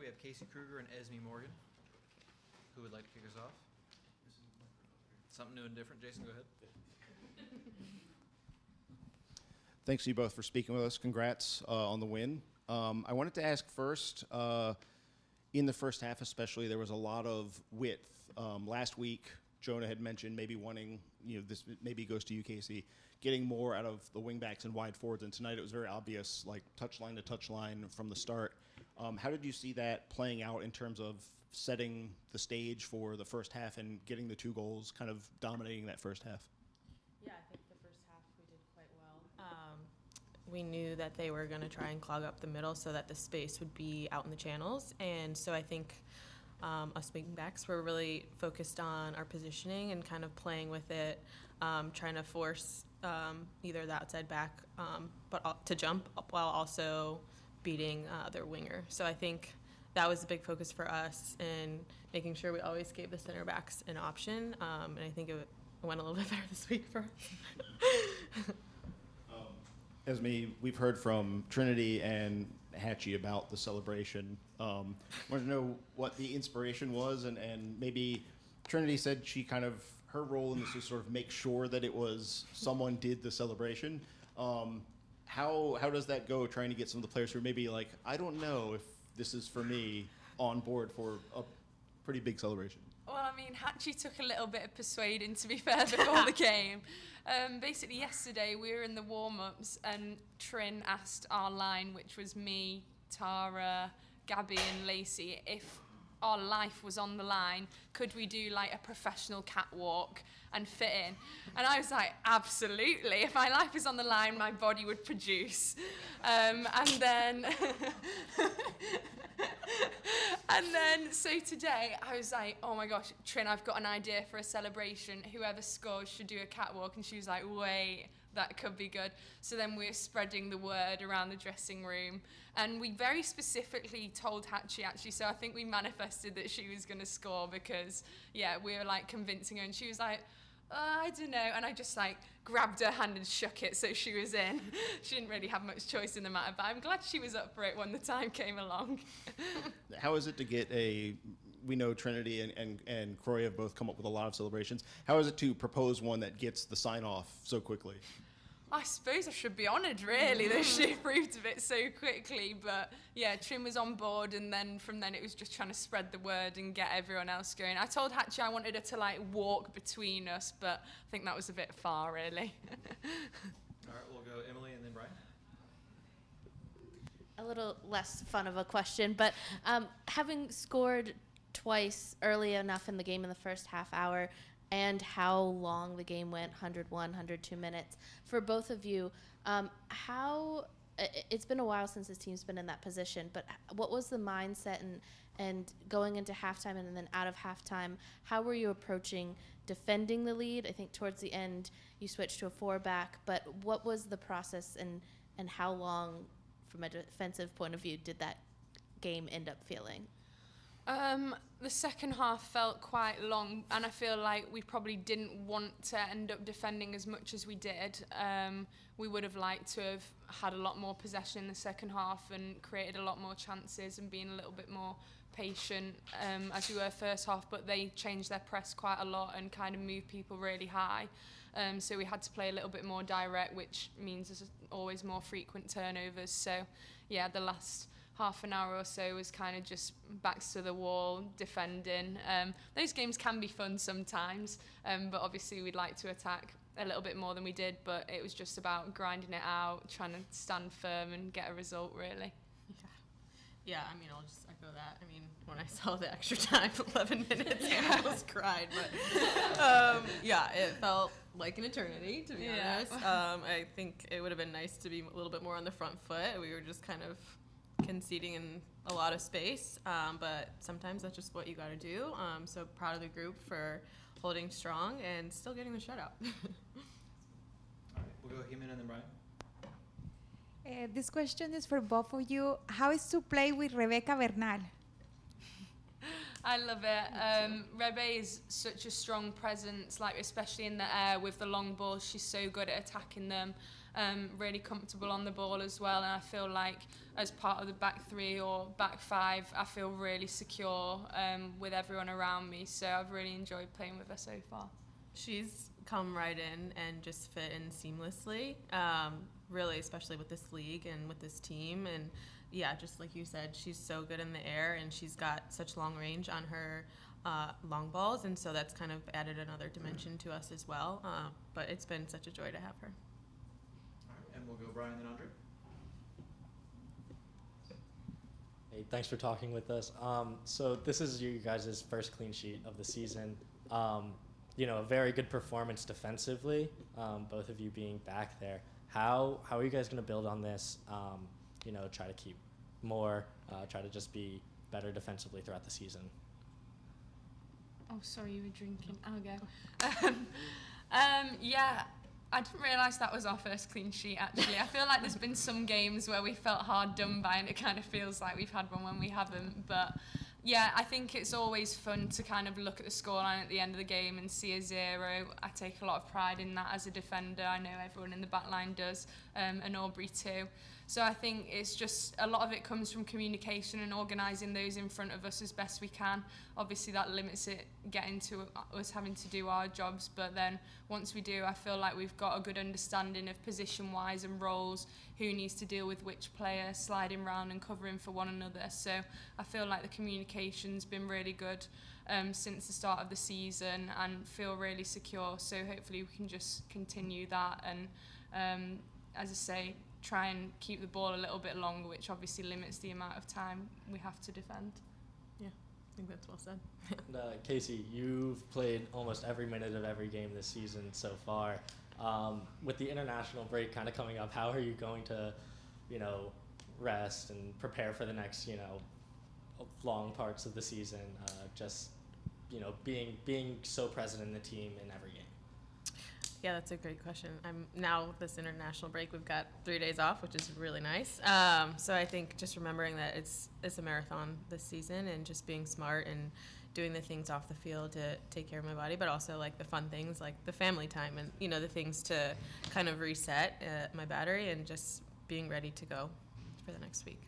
have Casey Krueger and Esme Morgan. Who would like to kick us off? Something new and different. Jason, go ahead. Thanks to you both for speaking with us. Congrats on the win. I wanted to ask first, in the first half especially, there was a lot of width. Last week, Jonah had mentioned maybe wanting, this maybe goes to you, Casey, getting more out of the wingbacks and wide forwards. And tonight it was very obvious, like touchline to touchline from the start. How did you see that playing out in terms of setting the stage for the first half and getting the 2 goals, kind of dominating that first half? Yeah, I think the first half we did quite well. We knew that they were going to try and clog up the middle so that the space would be out in the channels. And so I think us wingbacks were really focused on our positioning and kind of playing with it, trying to force either the outside back but to jump while also beating their winger. So I think that was a big focus for us in making sure we always gave the center backs an option. And I think it went a little bit better this week for us. Esme, we've heard from Trinity and Hatchie about the celebration. Wanted to know what the inspiration was, and maybe Trinity said her role in this was sort of make sure that it was someone did the celebration. How does that go, trying to get some of the players who are maybe like, I don't know if this is for me, on board for a pretty big celebration? Well, I mean, Hatchie took a little bit of persuading, to be fair, before the game. Basically, yesterday we were in the warm-ups and Trin asked our line, which was me, Tara, Gabby and Lacey, if our life was on the line, could we do like a professional catwalk and fit in? And I was like, absolutely. If my life is on the line, my body would produce. And then, so today, I was like, oh my gosh, Trin, I've got an idea for a celebration. Whoever scores should do a catwalk. And she was like, wait, that could be good. So then we were spreading the word around the dressing room. And we very specifically told Hatchie, actually, so I think we manifested that she was going to score because, yeah, we were like convincing her. And she was like, I don't know. And I just like grabbed her hand and shook it so she was in. She didn't really have much choice in the matter, but I'm glad she was up for it when the time came along. How is it to get we know Trinity and Croy have both come up with a lot of celebrations. How is it to propose one that gets the sign off so quickly? I suppose I should be honoured, really, that she approved of it so quickly. But yeah, Trin was on board, and then from then it was just trying to spread the word and get everyone else going. I told Hatchie I wanted her to like walk between us, but I think that was a bit far, really. All right, we'll go Emily and then Brian. A little less fun of a question, but having scored twice early enough in the game in the first half hour, and how long the game went, 101, 102 minutes. For both of you, it's been a while since this team's been in that position, but what was the mindset and going into halftime and then out of halftime, how were you approaching defending the lead? I think towards the end you switched to a 4-back, but what was the process and how long, from a defensive point of view, did that game end up feeling? The second half felt quite long, and I feel like we probably didn't want to end up defending as much as we did. We would have liked to have had a lot more possession in the second half and created a lot more chances and been a little bit more patient as we were first half, but they changed their press quite a lot and kind of moved people really high. So we had to play a little bit more direct, which means there's always more frequent turnovers. So yeah, the last half an hour or so was kind of just backs to the wall, defending. Those games can be fun sometimes, but obviously we'd like to attack a little bit more than we did, but it was just about grinding it out, trying to stand firm and get a result, really. Yeah, I mean, I'll just echo that. I mean, when I saw the extra time, 11 minutes, I almost cried. But yeah, it felt like an eternity, to be honest. I think it would have been nice to be a little bit more on the front foot. We were just kind of conceding in a lot of space, but sometimes that's just what you got to do. So proud of the group for holding strong and still getting the shutout. All right, we'll go Heman and then Brian. This question is for both of you. How is to play with Rebecca Vernal? I love it. Rebe is such a strong presence, like especially in the air with the long balls. She's so good at attacking them. really comfortable on the ball as well, and I feel like as part of the back three or back five, I feel really secure with everyone around me, so I've really enjoyed playing with her so far. She's come right in and just fit in seamlessly, really, especially with this league and with this team. And yeah, just like you said, she's so good in the air, and she's got such long range on her long balls, and so that's kind of added another dimension to us as well. But it's been such a joy to have her. All right, and we'll go Brian and Andre. Hey, thanks for talking with us. So this is you guys' first clean sheet of the season. You know, a very good performance defensively, both of you being back there. How are you guys going to build on this? You know, try to keep more, try to just be better defensively throughout the season. Oh, sorry, you were drinking. I'll go. Yeah, I didn't realise that was our first clean sheet, actually. I feel like there's been some games where we felt hard done by, and it kind of feels like we've had one when we haven't. But yeah, I think it's always fun to kind of look at the scoreline at the end of the game and see a 0. I take a lot of pride in that as a defender. I know everyone in the back line does, and Aubrey too. So I think it's just a lot of it comes from communication and organising those in front of us as best we can. Obviously that limits it getting to us having to do our jobs, but then once we do, I feel like we've got a good understanding of position-wise and roles, who needs to deal with which player, sliding round and covering for one another. So I feel like the communication's been really good since the start of the season, and feel really secure. So hopefully we can just continue that, and as I say, try and keep the ball a little bit longer, which obviously limits the amount of time we have to defend. Yeah, I think that's well said. And, Casey, you've played almost every minute of every game this season so far. With the international break kind of coming up, how are you going to, you know, rest and prepare for the next, you know, long parts of the season? Just, you know, being so present in the team in every game. Yeah, that's a great question. Now with this international break, we've got 3 days off, which is really nice. So I think just remembering that it's a marathon this season, and just being smart and doing the things off the field to take care of my body, but also like the fun things like the family time and, you know, the things to kind of reset my battery, and just being ready to go for the next week.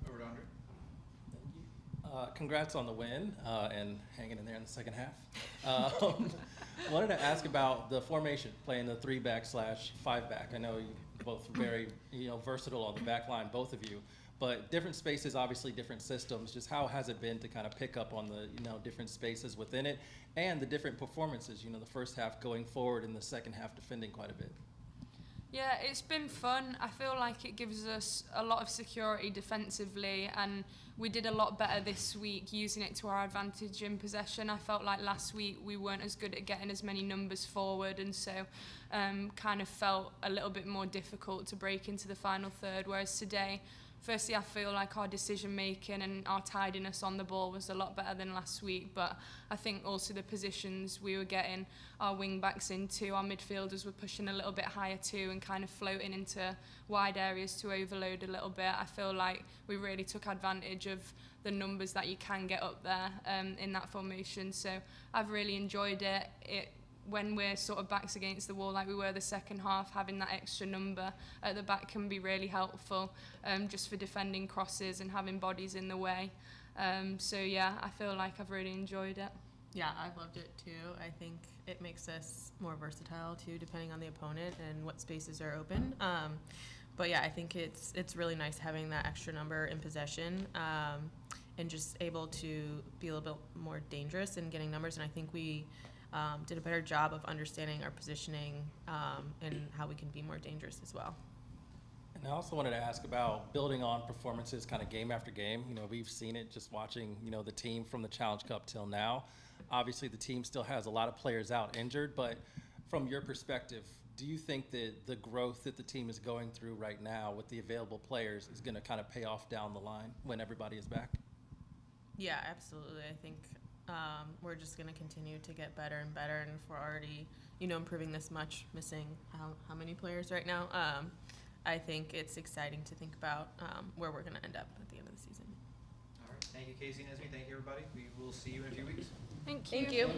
Over to Andre. Congrats on the win and hanging in there in the second half. I wanted to ask about the formation, playing the 3-back/5-back. I know you both very versatile on the back line, both of you, but different spaces, obviously different systems. Just how has it been to kind of pick up on the different spaces within it, and the different performances? The first half going forward and the second half defending quite a bit. Yeah, it's been fun. I feel like it gives us a lot of security defensively, and we did a lot better this week using it to our advantage in possession. I felt like last week we weren't as good at getting as many numbers forward, and so kind of felt a little bit more difficult to break into the final third, whereas today, firstly, I feel like our decision making and our tidiness on the ball was a lot better than last week, but I think also the positions we were getting our wing backs into, our midfielders were pushing a little bit higher too, and kind of floating into wide areas to overload a little bit. I feel like we really took advantage of the numbers that you can get up there in that formation, so I've really enjoyed it. When we're sort of backs against the wall like we were the second half, having that extra number at the back can be really helpful, just for defending crosses and having bodies in the way. So yeah, I feel like I've really enjoyed it. Yeah, I've loved it too. I think it makes us more versatile too, depending on the opponent and what spaces are open. But yeah, I think it's really nice having that extra number in possession, and just able to be a little bit more dangerous in getting numbers. And I think we did a better job of understanding our positioning and how we can be more dangerous as well. And I also wanted to ask about building on performances kind of game after game. We've seen it just watching, the team from the Challenge Cup till now. Obviously, the team still has a lot of players out injured, but from your perspective, do you think that the growth that the team is going through right now with the available players is going to kind of pay off down the line when everybody is back? Yeah, absolutely. I think we're just going to continue to get better and better, and if we're already, improving this much, missing how many players right now, I think it's exciting to think about where we're going to end up at the end of the season. All right. Thank you, Casey and Esme. Thank you, everybody. We will see you in a few weeks. Thank you. Thank you.